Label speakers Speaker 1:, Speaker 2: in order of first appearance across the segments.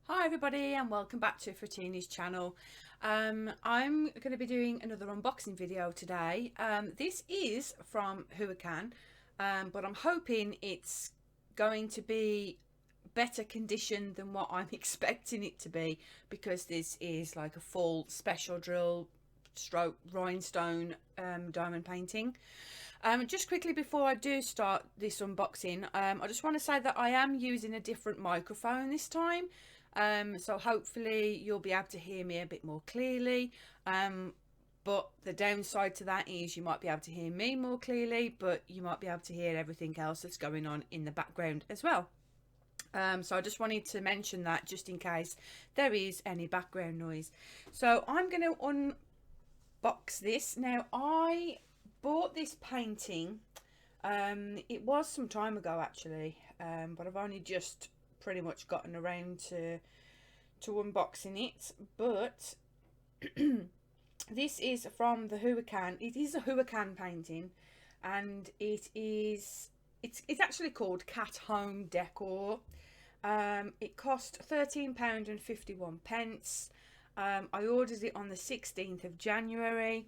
Speaker 1: Hi everybody and welcome back to Fratini's channel. I'm going to be doing another unboxing video today. This is from Huacan, but I'm hoping it's going to be better condition than what I'm expecting it to be, because this is like a full special drill stroke rhinestone diamond painting. Just quickly before I do start this unboxing, I just want to say that I am using a different microphone this time. So hopefully you'll be able to hear me a bit more clearly. But the downside to that is you might be able to hear me more clearly, but you might be able to hear everything else that's going on in the background as well. So I just wanted to mention that just in case there is any background noise. So I'm going to unbox this. Now, I bought this painting. It was some time ago actually, but I've only just pretty much gotten around to unboxing it. But this is from the Huacan. It is a Huacan painting, and it's actually called Cat Home Decor. It cost £13.51. I ordered it on the 16th of January,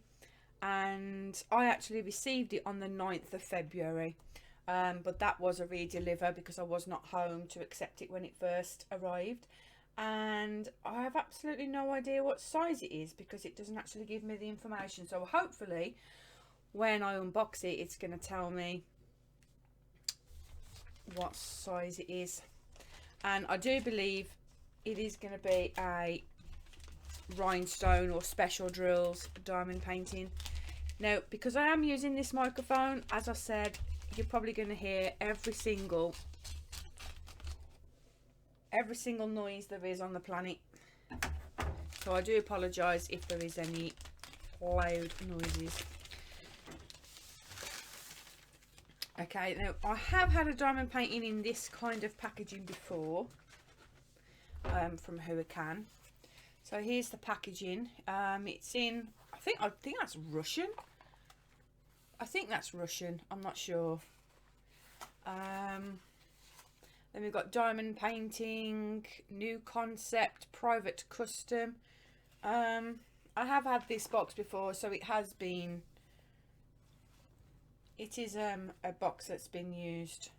Speaker 1: and I actually received it on the 9th of February. But that was a redeliver because I was not home to accept it when it first arrived, and I have absolutely no idea what size it is because it doesn't actually give me the information. So hopefully when I unbox it, it's going to tell me what size it is. And I do believe it is going to be a rhinestone or special drills diamond painting. Now, because I am using this microphone, as I said, you're probably going to hear every single noise there is on the planet. So I do apologise if there is any loud noises. Okay, now I have had a diamond painting in this kind of packaging before, from Huacan. So here's the packaging. It's in, I think that's Russian. I think that's Russian, I'm not sure. Then we've got diamond painting, new concept, private custom. I have had this box before, so it is a box that's been used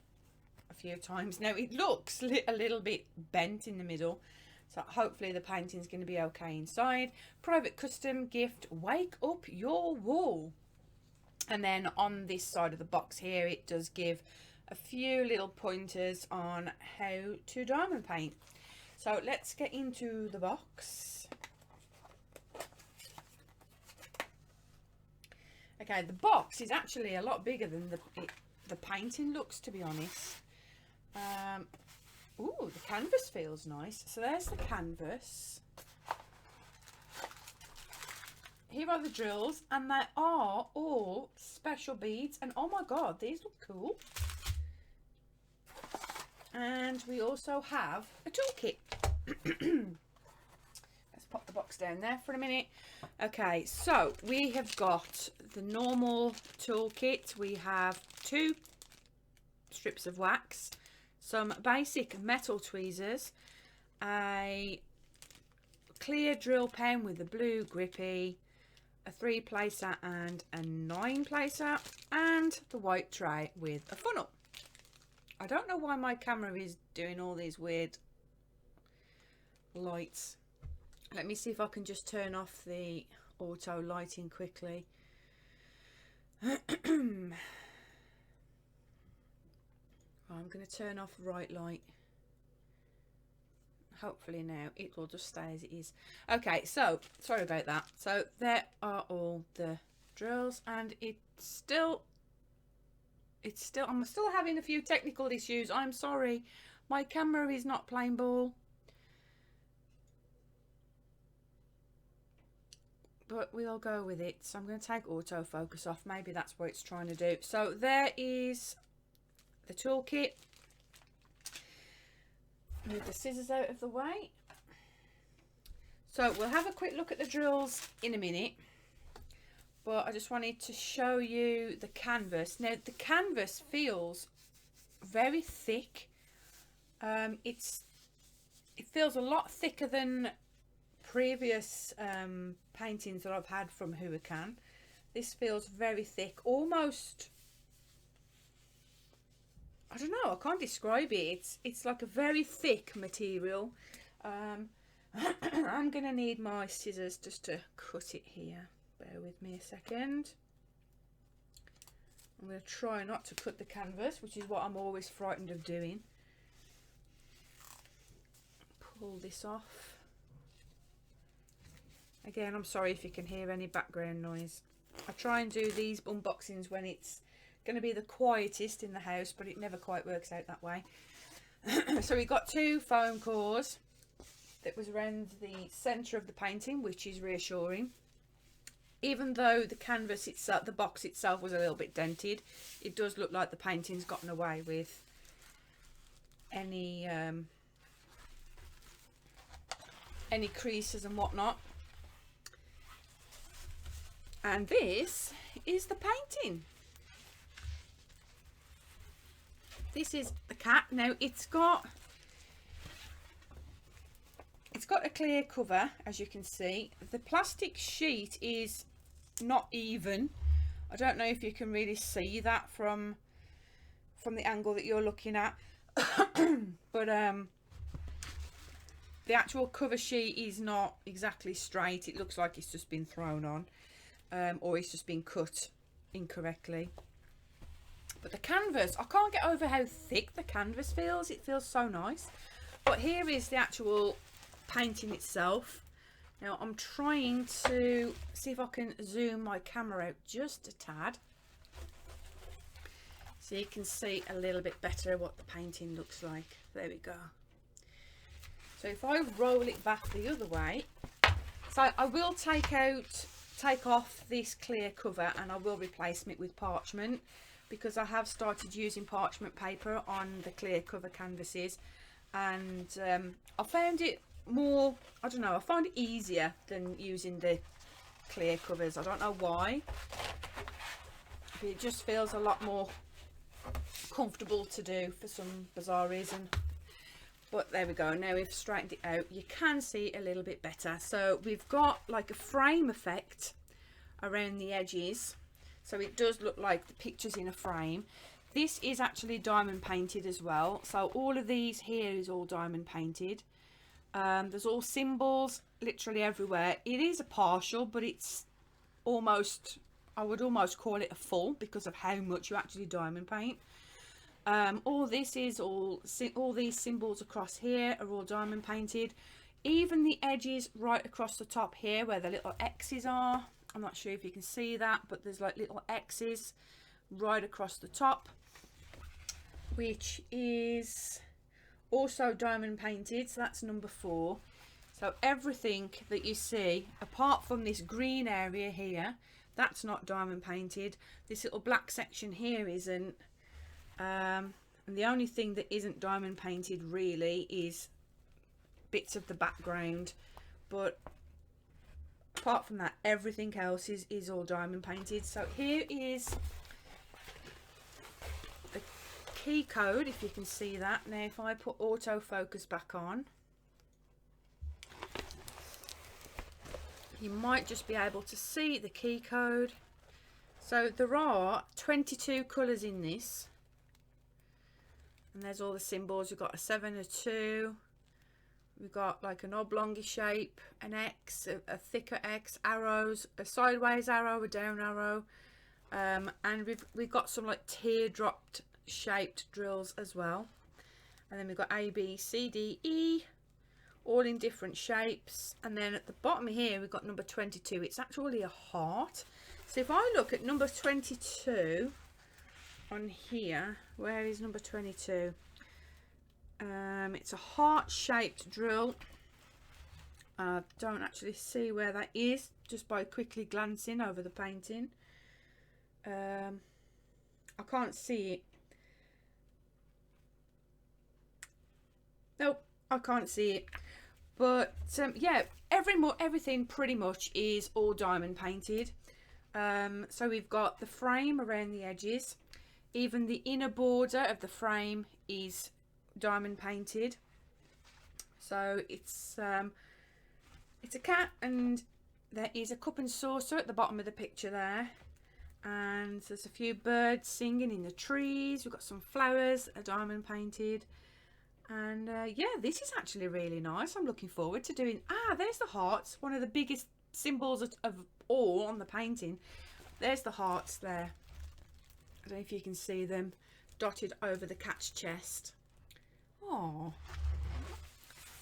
Speaker 1: a few times. Now it looks a little bit bent in the middle, so hopefully the painting's going to be okay inside. Private custom gift, wake up your wall. And then on this side of the box here, it does give a few little pointers on how to diamond paint. So let's get into the box. Okay, the box is actually a lot bigger than the painting looks, to be honest. Ooh, the canvas feels nice. So there's the canvas. Here are the drills, and they are all special beads, and oh my god, these look cool. And we also have a toolkit. Let's pop the box down there for a minute. Okay, so we have got the normal toolkit. We have 2 strips of wax, some basic metal tweezers, a clear drill pen with a blue grippy, a 3-placer and a 9-placer, and the white tray with a funnel. I don't know why my camera is doing all these weird lights. Let me see if I can just turn off the auto lighting quickly. I'm going to turn off right light. Hopefully now it will just stay as it is. Okay, so sorry about that. So there are all the drills, and I'm still having a few technical issues. I'm sorry, my camera is not playing ball, but we'll go with it. So I'm going to take autofocus off. Maybe that's what it's trying to do. So there is the toolkit. Move the scissors out of the way. So we'll have a quick look at the drills in a minute, but I just wanted to show you the canvas. Now the canvas feels very thick. It's it feels a lot thicker than previous paintings that I've had from Huacan. This feels very thick, almost, I don't know, I can't describe it. It's like a very thick material. I'm gonna need my scissors just to cut it here. Bear with me a second. I'm going to try not to cut the canvas, which is what I'm always frightened of doing. Pull this off. Again, I'm sorry if you can hear any background noise. I try and do these unboxings when it's going to be the quietest in the house, but it never quite works out that way. So we got 2 foam cores that was around the centre of the painting, which is reassuring. Even though the canvas itself, the box itself, was a little bit dented, it does look like the painting's gotten away with any creases and whatnot. And this is the painting. This is the cat. Now it's got a clear cover, as you can see. The plastic sheet is not even. I don't know if you can really see that from the angle that you're looking at. But the actual cover sheet is not exactly straight. It looks like it's just been thrown on, or it's just been cut incorrectly. But the canvas, I can't get over how thick the canvas feels. It feels so nice. But here is the actual painting itself. Now I'm trying to see if I can zoom my camera out just a tad, so you can see a little bit better what the painting looks like. There we go. So if I roll it back the other way, so I will take off this clear cover and I will replace it with parchment, because I have started using parchment paper on the clear cover canvases, and I found it more, I don't know, I find it easier than using the clear covers. I don't know why, but it just feels a lot more comfortable to do for some bizarre reason. But there we go. Now we've straightened it out, you can see a little bit better. So we've got like a frame effect around the edges, so it does look like the picture's in a frame. This is actually diamond painted as well, so all of these here is all diamond painted. There's all symbols literally everywhere. It is a partial, but it's almost, I would almost call it a full, because of how much you actually diamond paint. All this is all these symbols across here are all diamond painted. Even the edges right across the top here where the little X's are, I'm not sure if you can see that, but there's like little X's right across the top, which is also diamond painted. So that's number 4. So everything that you see apart from this green area here, that's not diamond painted. This little black section here isn't, and the only thing that isn't diamond painted really is bits of the background. But apart from that, everything else is all diamond painted. So here is the key code, if you can see that. Now if I put autofocus back on, you might just be able to see the key code. So there are 22 colours in this, and there's all the symbols. We've got a 7, a 2, we've got like an oblongish shape, an X, a thicker X, arrows, a sideways arrow, a down arrow, and we've got some like teardrop shaped drills as well. And then we've got A, B, C, D, E, all in different shapes. And then at the bottom here we've got number 22. It's actually a heart. So if I look at number 22 on here, where is number 22? It's a heart shaped drill. I don't actually see where that is just by quickly glancing over the painting. I can't see it. Nope, I can't see it. But yeah, everything pretty much is all diamond painted. So we've got the frame around the edges. Even the inner border of the frame is diamond painted. So it's a cat, and there is a cup and saucer at the bottom of the picture there, and there's a few birds singing in the trees. We've got some flowers, a diamond painted, and yeah, this is actually really nice. I'm looking forward to doing. There's the hearts, one of the biggest symbols of all on the painting. There's the hearts there. I don't know if you can see them dotted over the cat's chest. Oh,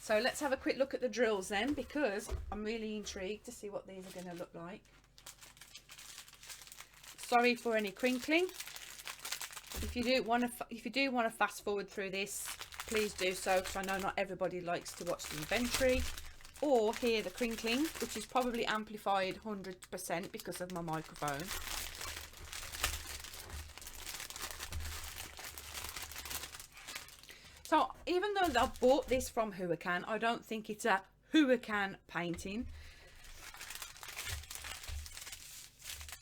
Speaker 1: so let's have a quick look at the drills then, because I'm really intrigued to see what these are going to look like. Sorry for any crinkling. If you do want to fast forward through this, please do so, because I know not everybody likes to watch the inventory or hear the crinkling, which is probably amplified 100% because of my microphone. So even though I bought this from Huacan, I don't think it's a Huacan painting,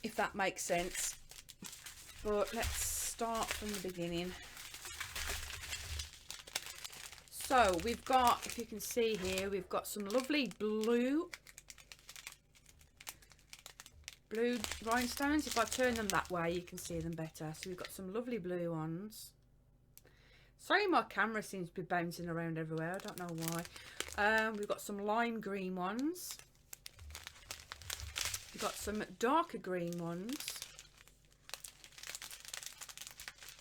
Speaker 1: if that makes sense. But let's start from the beginning. So we've got, if you can see here, we've got some lovely blue rhinestones. If I turn them that way, you can see them better. So we've got some lovely blue ones. Sorry, my camera seems to be bouncing around everywhere. I don't know why. We've got some lime green ones. We've got some darker green ones.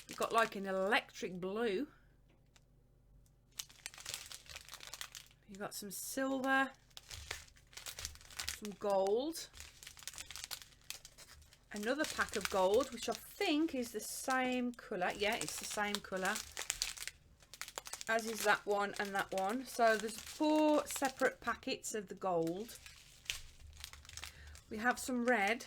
Speaker 1: We've got like an electric blue. You've got some silver, some gold, another pack of gold, which I think is the same colour. Yeah, it's the same colour, as is that one and that one. So there's 4 separate packets of the gold. We have some red.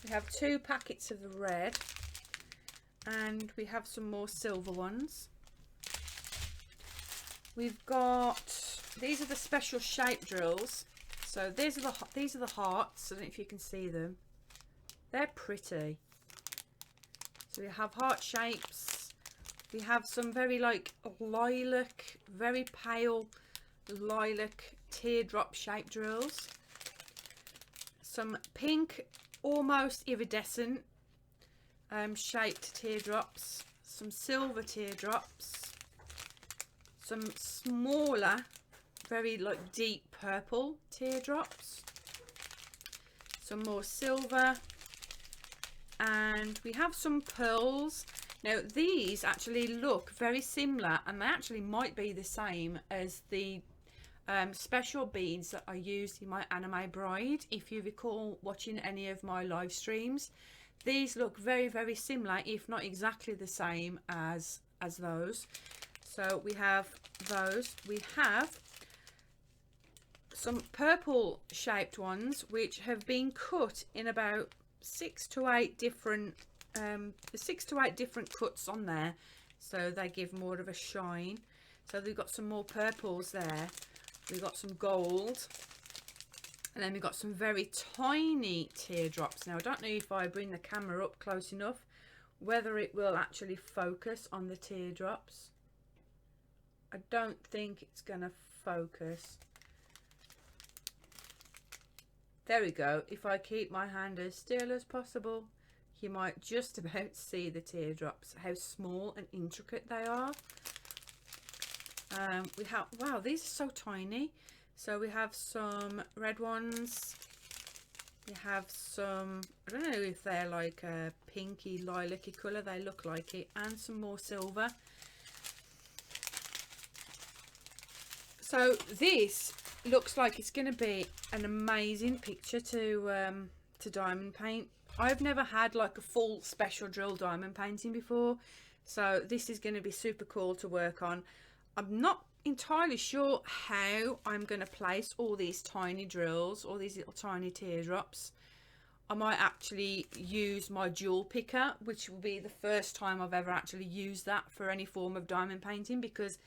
Speaker 1: We have 2 packets of the red, and we have some more silver ones. We've got, these are the special shape drills. So these are the hearts. I don't know if you can see them. They're pretty. So we have heart shapes. We have some very like lilac, very pale lilac teardrop shape drills. Some pink, almost iridescent shaped teardrops. Some silver teardrops. Some smaller, very like deep purple teardrops. Some more silver. And we have some pearls. Now these actually look very similar, and they actually might be the same as the special beads that I used in my anime bride. If you recall watching any of my live streams, these look very, very similar, if not exactly the same as those. So we have those. We have some purple shaped ones, which have been cut in about 6 to 8 different cuts on there, so they give more of a shine. So we've got some more purples there. We've got some gold, and then we've got some very tiny teardrops. Now I don't know if I bring the camera up close enough whether it will actually focus on the teardrops. I don't think it's gonna focus. There we go. If I keep my hand as still as possible, you might just about see the teardrops, how small and intricate they are. We have, wow, these are so tiny. So we have some red ones. We have some, I don't know if they're like a pinky lilac-y colour, they look like it, and some more silver. So this looks like it's going to be an amazing picture to diamond paint. I've never had like a full special drill diamond painting before, so this is going to be super cool to work on. I'm not entirely sure how I'm going to place all these tiny drills, all these little tiny teardrops. I might actually use my jewel picker, which will be the first time I've ever actually used that for any form of diamond painting, because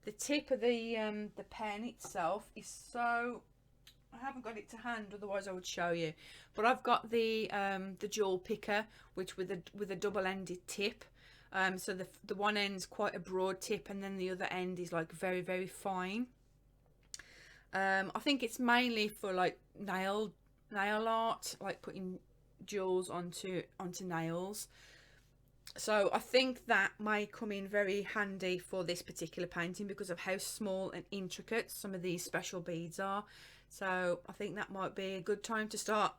Speaker 1: the tip of the pen itself is so, I haven't got it to hand, otherwise I would show you. But I've got the jewel picker, which with a double-ended tip, So the one end's quite a broad tip, and then the other end is like very, very fine. I think it's mainly for like nail art, like putting jewels onto nails. So I think that may come in very handy for this particular painting because of how small and intricate some of these special beads are. So I think that might be a good time to start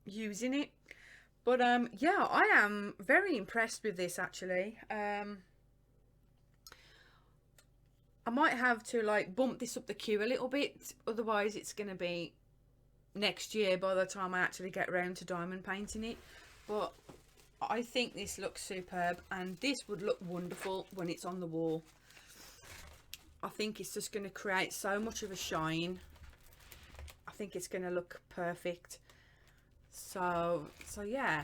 Speaker 1: using it. But yeah, I am very impressed with this actually. I might have to like bump this up the queue a little bit, otherwise it's going to be next year by the time I actually get around to diamond painting it. But I think this looks superb, and this would look wonderful when it's on the wall. I think it's just going to create so much of a shine. I think it's going to look perfect. So yeah,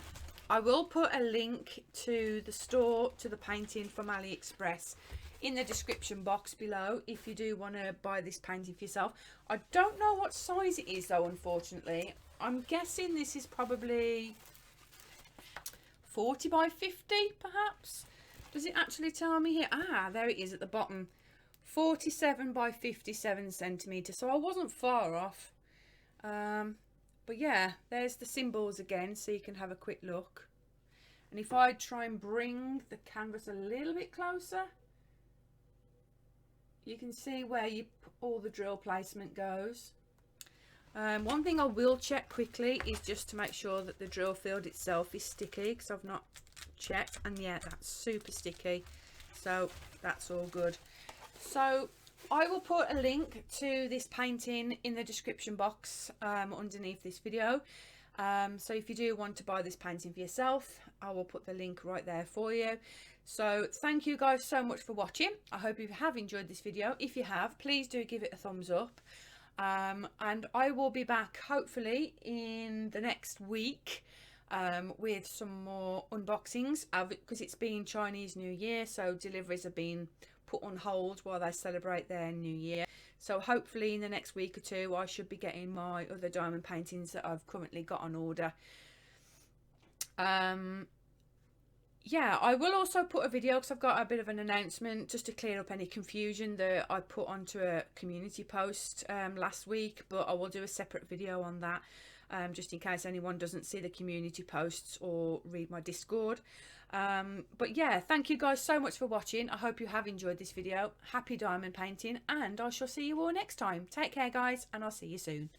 Speaker 1: I will put a link to the store, to the painting from AliExpress, in the description box below if you do want to buy this painting for yourself. I don't know what size it is though, unfortunately. I'm guessing this is probably 40 by 50 perhaps. Does it actually tell me here? Ah, there it is at the bottom. 47 by 57 centimeters. So I wasn't far off. But yeah, there's the symbols again, so you can have a quick look. And if I try and bring the canvas a little bit closer, you can see where all the drill placement goes. One thing I will check quickly is just to make sure that the drill field itself is sticky, because I've not checked, and yeah, that's super sticky, so that's all good. So I will put a link to this painting in the description box underneath this video. So if you do want to buy this painting for yourself, I will put the link right there for you. So thank you guys so much for watching. I hope you have enjoyed this video. If you have, please do give it a thumbs up. And I will be back hopefully in the next week with some more unboxings, because it's been Chinese New Year, so deliveries have been put on hold while they celebrate their new year. So hopefully in the next week or two I should be getting my other diamond paintings that I've currently got on order. Yeah, I will also put a video, because I've got a bit of an announcement just to clear up any confusion that I put onto a community post last week, but I will do a separate video on that just in case anyone doesn't see the community posts or read my Discord. But yeah, thank you guys so much for watching. I hope you have enjoyed this video. Happy diamond painting, and I shall see you all next time. Take care guys, and I'll see you soon.